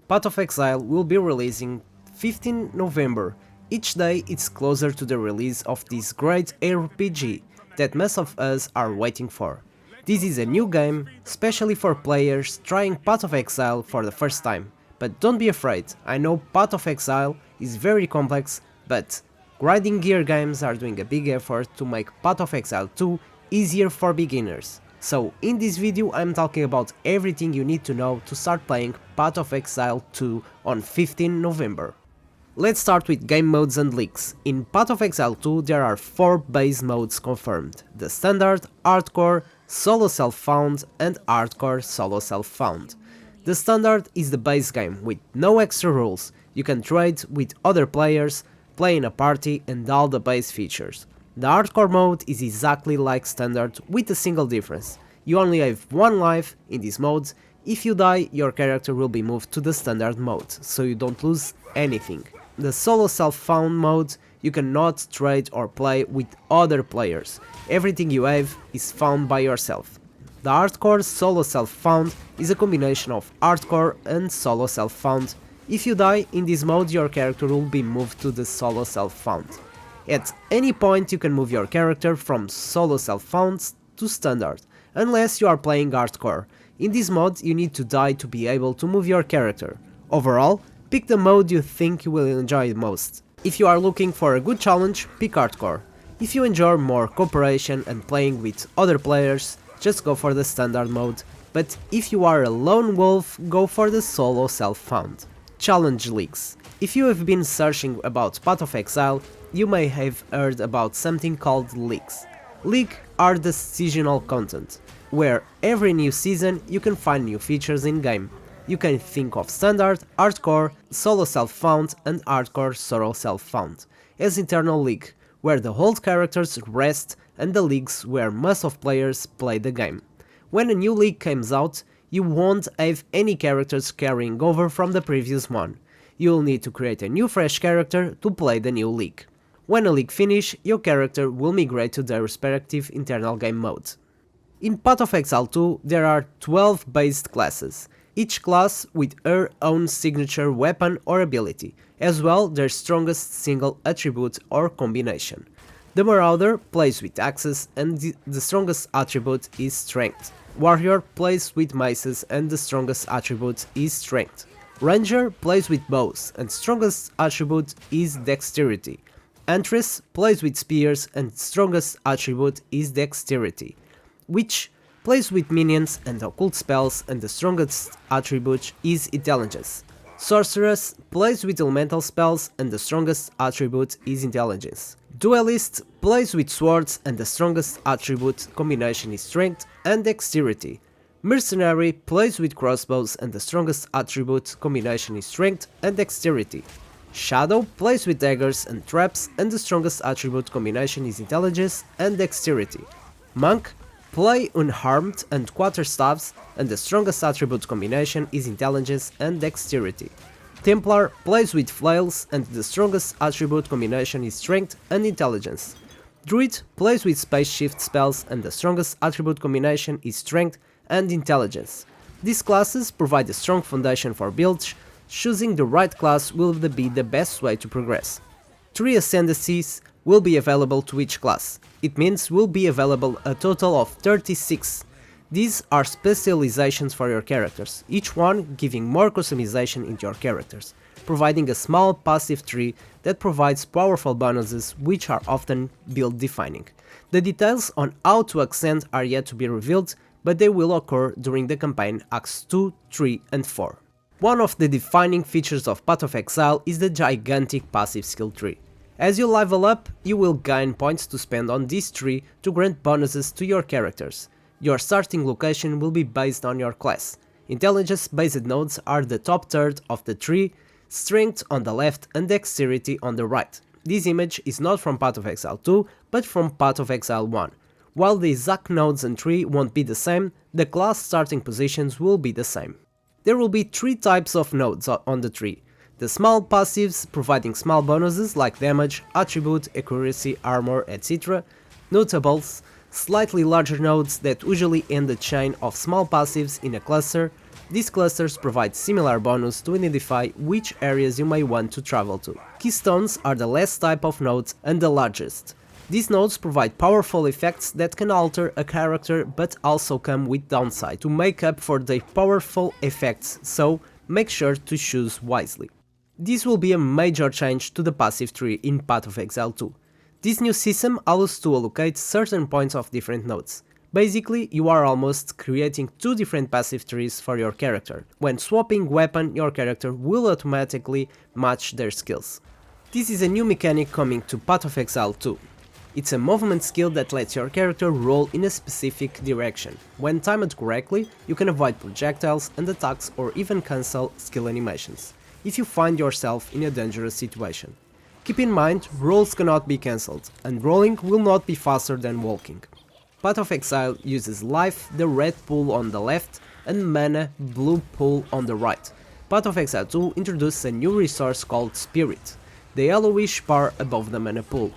Path of Exile will be releasing 15 November. Each day it's closer to the release of this great RPG that most of us are waiting for. This is a new game, especially for players trying Path of Exile for the first time. But don't be afraid, I know Path of Exile is very complex, but grinding gear games are doing a big effort to make Path of Exile 2 easier for beginners. So in this video I'm talking about everything you need to know to start playing Path of Exile 2 on 15 November. Let's start with game modes and leaks. In Path of Exile 2 there are 4 base modes confirmed: the Standard, Hardcore, Solo Self-Found and Hardcore Solo Self-Found. The Standard is the base game with no extra rules, you can trade with other players, play in a party and all the base features. The Hardcore mode is exactly like Standard with a single difference: you only have one life in this mode. If you die, your character will be moved to the Standard mode, so you don't lose anything. The Solo Self-Found mode, you cannot trade or play with other players, everything you have is found by yourself. The Hardcore Solo Self-Found is a combination of Hardcore and Solo Self-Found. If you die in this mode, your character will be moved to the Solo Self-Found. At any point you can move your character from Solo Self-Found to Standard, unless you are playing Hardcore. In this mode you need to die to be able to move your character. Overall, pick the mode you think you will enjoy most. If you are looking for a good challenge, pick Hardcore. If you enjoy more cooperation and playing with other players, just go for the Standard mode, but if you are a lone wolf, go for the Solo Self-Found. Challenge leaks. If you have been searching about Path of Exile, you may have heard about something called leaks. Leaks are the seasonal content, where every new season you can find new features in-game. You can think of Standard, Hardcore, Solo Self-Found and Hardcore Solo Self-Found as internal league, where the old characters rest, and the leagues where most of players play the game. When a new league comes out, you won't have any characters carrying over from the previous one. You'll need to create a new fresh character to play the new league. When a league finishes, your character will migrate to their respective internal game mode. In Path of Exile 2 there are 12 based classes, each class with her own signature weapon or ability, as well their strongest single attribute or combination. The Marauder plays with axes and the strongest attribute is strength. Warrior plays with maces and the strongest attribute is strength. Ranger plays with bows and strongest attribute is dexterity. Huntress plays with spears and strongest attribute is dexterity. Witch plays with minions and occult spells and the strongest attribute is intelligence. Sorceress plays with elemental spells and the strongest attribute is intelligence. Duelist plays with swords and the strongest attribute combination is strength and dexterity. Mercenary plays with crossbows and the strongest attribute combination is strength and dexterity. Shadow plays with daggers and traps and the strongest attribute combination is intelligence and dexterity. Monk play unharmed and quarterstaffs and the strongest attribute combination is intelligence and dexterity. Templar plays with flails and the strongest attribute combination is strength and intelligence. Druid plays with space shift spells and the strongest attribute combination is strength and intelligence. These classes provide a strong foundation for builds. Choosing the right class will be the best way to progress. 3 Ascendacies will be available to each class. It means will be available a total of 36. These are specializations for your characters, each one giving more customization into your characters, providing a small passive tree that provides powerful bonuses which are often build defining. The details on how to ascend are yet to be revealed, but they will occur during the campaign Acts 2, 3 and 4. One of the defining features of Path of Exile is the gigantic passive skill tree. As you level up, you will gain points to spend on this tree to grant bonuses to your characters. Your starting location will be based on your class. Intelligence-based nodes are the top third of the tree, strength on the left and dexterity on the right. This image is not from Path of Exile 2, but from Path of Exile 1. While the exact nodes and tree won't be the same, the class starting positions will be the same. There will be 3 types of nodes on the tree. The small passives providing small bonuses like damage, attribute, accuracy, armor, etc. Notables, slightly larger nodes that usually end the chain of small passives in a cluster. These clusters provide similar bonus to identify which areas you may want to travel to. Keystones are the last type of nodes and the largest. These nodes provide powerful effects that can alter a character but also come with downside to make up for the powerful effects, so make sure to choose wisely. This will be a major change to the passive tree in Path of Exile 2. This new system allows to allocate certain points of different nodes. Basically, you are almost creating two different passive trees for your character. When swapping weapon, your character will automatically match their skills. This is a new mechanic coming to Path of Exile 2. It's a movement skill that lets your character roll in a specific direction. When timed correctly, you can avoid projectiles and attacks or even cancel skill animations, if you find yourself in a dangerous situation. Keep in mind, rolls cannot be cancelled, and rolling will not be faster than walking. Path of Exile uses life, the red pool on the left, and mana, blue pool on the right. Path of Exile 2 introduces a new resource called Spirit, the yellowish bar above the mana pool.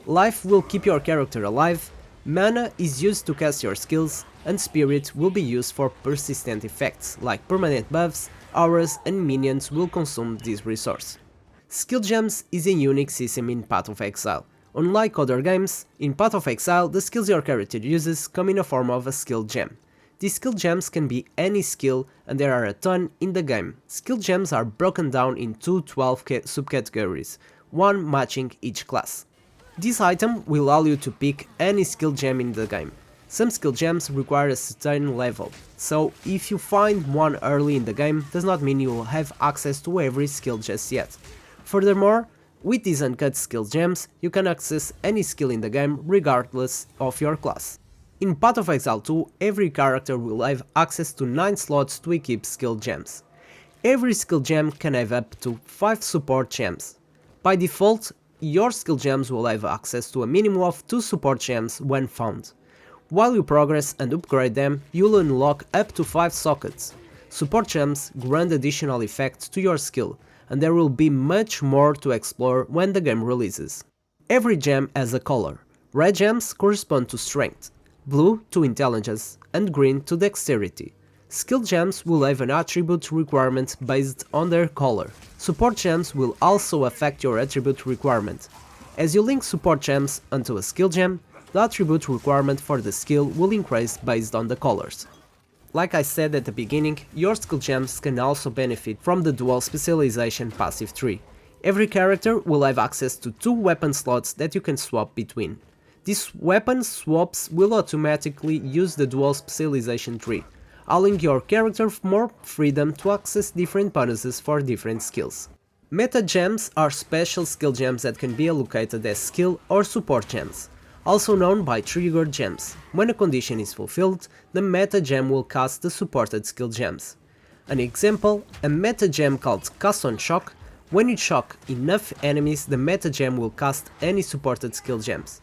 Life will keep your character alive, mana is used to cast your skills, and Spirit will be used for persistent effects, like permanent buffs, auras and minions will consume this resource. Skill Gems is a unique system in Path of Exile. Unlike other games, in Path of Exile the skills your character uses come in a form of a skill gem. These skill gems can be any skill, and there are a ton in the game. Skill gems are broken down into 12 subcategories, one matching each class. This item will allow you to pick any skill gem in the game. Some skill gems require a certain level, so if you find one early in the game does not mean you will have access to every skill just yet. Furthermore, with these uncut skill gems, you can access any skill in the game regardless of your class. In Path of Exile 2, every character will have access to 9 slots to equip skill gems. Every skill gem can have up to 5 support gems. By default, your skill gems will have access to a minimum of 2 support gems when found. While you progress and upgrade them, you'll unlock up to 5 sockets. Support gems grant additional effects to your skill, and there will be much more to explore when the game releases. Every gem has a color. Red gems correspond to strength, blue to intelligence, and green to dexterity. Skill gems will have an attribute requirement based on their color. Support gems will also affect your attribute requirement. As you link support gems onto a skill gem, the attribute requirement for the skill will increase based on the colors. Like I said at the beginning, your skill gems can also benefit from the dual specialization passive tree. Every character will have access to 2 weapon slots that you can swap between. These weapon swaps will automatically use the dual specialization tree, allowing your character more freedom to access different bonuses for different skills. Meta gems are special skill gems that can be allocated as skill or support gems, also known by trigger gems. When a condition is fulfilled, the meta gem will cast the supported skill gems. An example, a meta gem called Cast on Shock. When you shock enough enemies, the meta gem will cast any supported skill gems.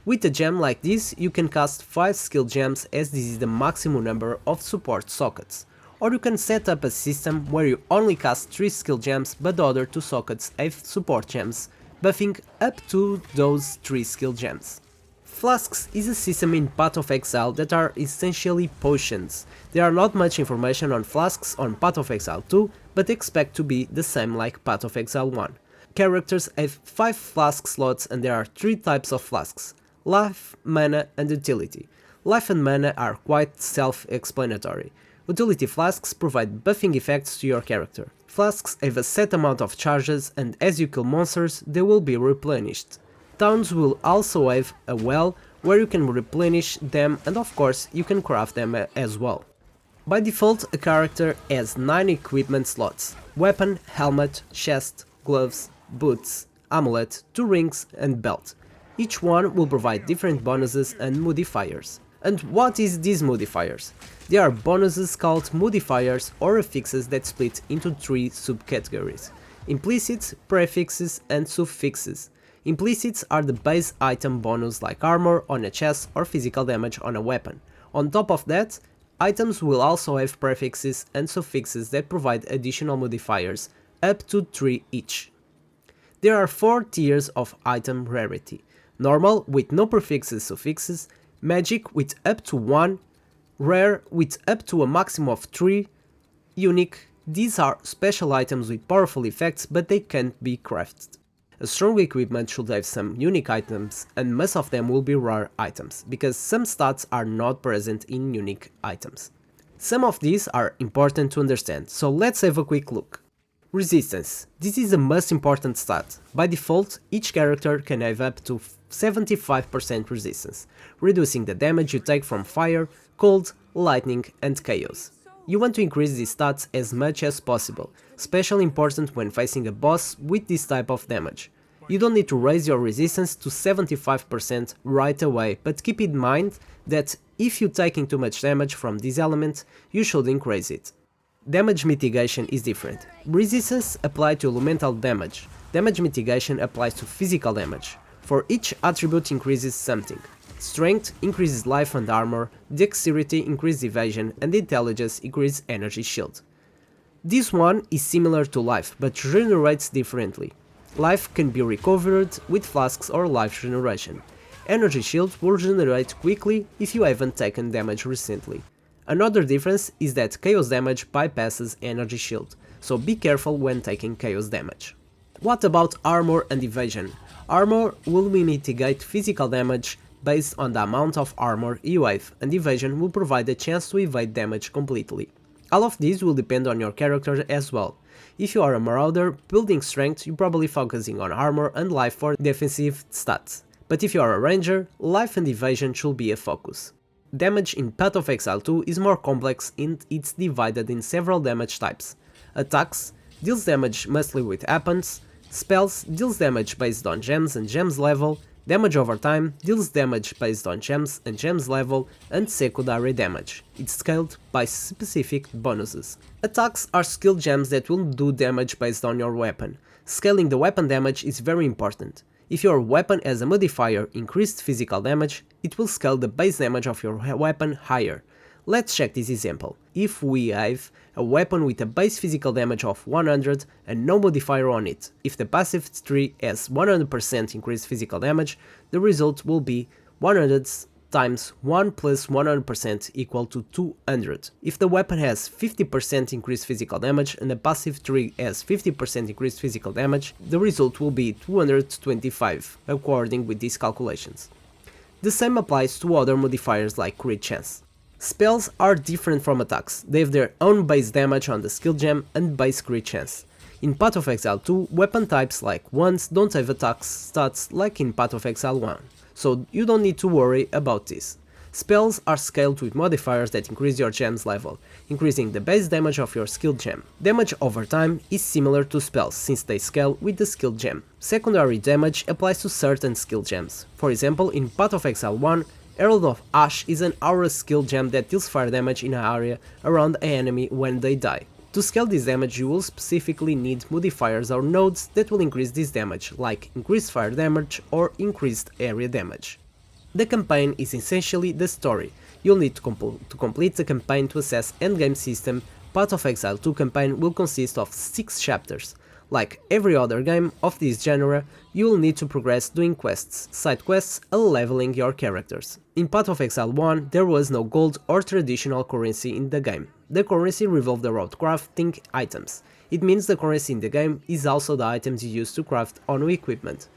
With a gem like this, you can cast 5 skill gems, as this is the maximum number of support sockets. Or you can set up a system where you only cast 3 skill gems but the other 2 sockets have support gems, buffing up to those 3 skill gems. Flasks is a system in Path of Exile that are essentially potions. There are not much information on flasks on Path of Exile 2, but expect to be the same like Path of Exile 1. Characters have 5 flask slots and there are 3 types of flasks: life, mana and utility. Life and mana are quite self-explanatory. Utility flasks provide buffing effects to your character. Flasks have a set amount of charges and as you kill monsters they will be replenished. Towns will also have a well where you can replenish them, and of course you can craft them as well. By default, a character has 9 equipment slots: weapon, helmet, chest, gloves, boots, amulet, 2 rings and belt. Each one will provide different bonuses and modifiers. And what is these modifiers? They are bonuses called modifiers or affixes that split into 3 subcategories: implicits, prefixes and suffixes. Implicits are the base item bonus like armor on a chest or physical damage on a weapon. On top of that, items will also have prefixes and suffixes that provide additional modifiers, up to 3 each. There are 4 tiers of item rarity: normal with no prefixes suffixes, magic with up to 1, rare with up to a maximum of 3, Unique, these are special items with powerful effects, but they can't be crafted. A strong equipment should have some unique items, and most of them will be rare items, because some stats are not present in unique items. Some of these are important to understand, so let's have a quick look. Resistance. This is the most important stat. By default, each character can have up to 75% resistance, reducing the damage you take from fire, cold, lightning and chaos. You want to increase these stats as much as possible, especially important when facing a boss with this type of damage. You don't need to raise your resistance to 75% right away, but keep in mind that if you're taking too much damage from this element, you should increase it. Damage mitigation is different. Resistance applies to elemental damage. Damage mitigation applies to physical damage. For each attribute increases something. Strength increases life and armor, dexterity increases evasion, and intelligence increases energy shield. This one is similar to life, but regenerates differently. Life can be recovered with flasks or life regeneration. Energy shield will regenerate quickly if you haven't taken damage recently. Another difference is that chaos damage bypasses energy shield, so be careful when taking chaos damage. What about armor and evasion? Armor will mitigate physical damage based on the amount of armor you have, and evasion will provide a chance to evade damage completely. All of these will depend on your character as well. If you are a marauder building strength, you're probably focusing on armor and life for defensive stats, but if you are a ranger, life and evasion should be a focus. Damage in Path of Exile 2 is more complex and it's divided in several damage types. Attacks deals damage mostly with weapons, spells deals damage based on gems and gems level, damage over time deals damage based on gems and gems level, and secondary damage. It's scaled by specific bonuses. Attacks are skill gems that will do damage based on your weapon. Scaling the weapon damage is very important. If your weapon has a modifier increased physical damage, it will scale the base damage of your weapon higher. Let's check this example. If we have a weapon with a base physical damage of 100 and no modifier on it, if the passive tree has 100% increased physical damage, the result will be 100 times 1 plus 100% equal to 200. If the weapon has 50% increased physical damage and the passive tree has 50% increased physical damage, the result will be 225, according with these calculations. The same applies to other modifiers like crit chance. Spells are different from attacks, they have their own base damage on the skill gem and base crit chance. In Path of Exile 2, weapon types like wands don't have attack stats like in Path of Exile 1, so you don't need to worry about this. Spells are scaled with modifiers that increase your gem's level, increasing the base damage of your skill gem. Damage over time is similar to spells since they scale with the skill gem. Secondary damage applies to certain skill gems. For example, in Path of Exile 1, Herald of Ash is an aura skill gem that deals fire damage in an area around an enemy when they die. To scale this damage you will specifically need modifiers or nodes that will increase this damage, like increased fire damage or increased area damage. The campaign is essentially the story. You'll need to complete the campaign to access endgame system. Path of Exile 2 campaign will consist of 6 chapters. Like every other game of this genre, you will need to progress doing quests, side quests, and leveling your characters. In Path of Exile 1 there was no gold or traditional currency in the game. The currency revolved around crafting items. It means the currency in the game is also the items you use to craft on new equipment.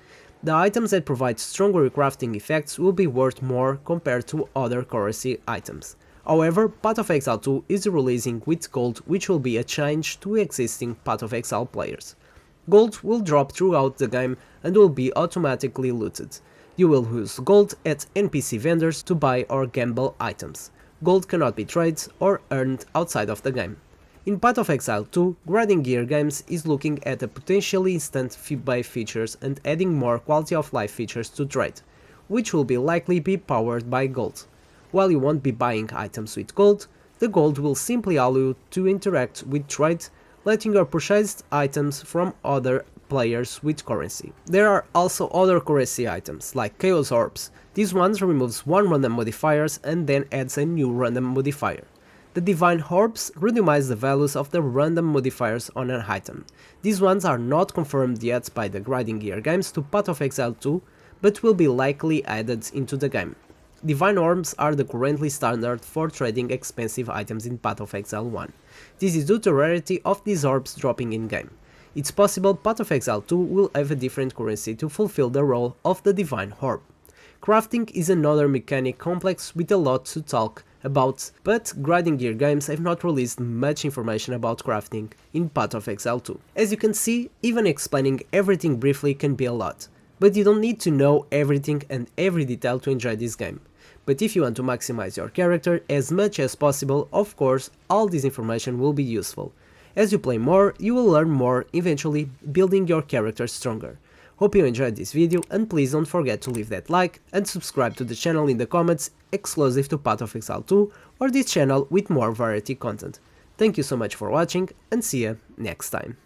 The items that provide stronger crafting effects will be worth more compared to other currency items. However, Path of Exile 2 is releasing with gold, which will be a change to existing Path of Exile players. Gold will drop throughout the game and will be automatically looted. You will use gold at NPC vendors to buy or gamble items. Gold cannot be traded or earned outside of the game. In Path of Exile 2, Grinding Gear Games is looking at a potentially instant buy features and adding more quality of life features to trade, which will be likely be powered by gold. While you won't be buying items with gold, the gold will simply allow you to interact with trade, letting your purchased items from other players with currency. There are also other currency items, like Chaos Orbs. These ones removes one random modifiers and then adds a new random modifier. The Divine Orbs randomize the values of the random modifiers on an item. These ones are not confirmed yet by the Grinding Gear Games to Path of Exile 2, but will be likely added into the game. Divine Orbs are the currently standard for trading expensive items in Path of Exile 1. This is due to rarity of these orbs dropping in-game. It's possible Path of Exile 2 will have a different currency to fulfill the role of the Divine Orb. Crafting is another mechanic complex with a lot to talk about, but Grinding Gear games have not released much information about crafting in Path of Exile 2. As you can see, even explaining everything briefly can be a lot, but you don't need to know everything and every detail to enjoy this game. But if you want to maximize your character as much as possible, of course, all this information will be useful. As you play more, you will learn more, eventually building your character stronger. Hope you enjoyed this video, and please don't forget to leave that like and subscribe to the channel in the comments exclusive to Path of Exile 2 or this channel with more variety content. Thank you so much for watching, and see ya next time.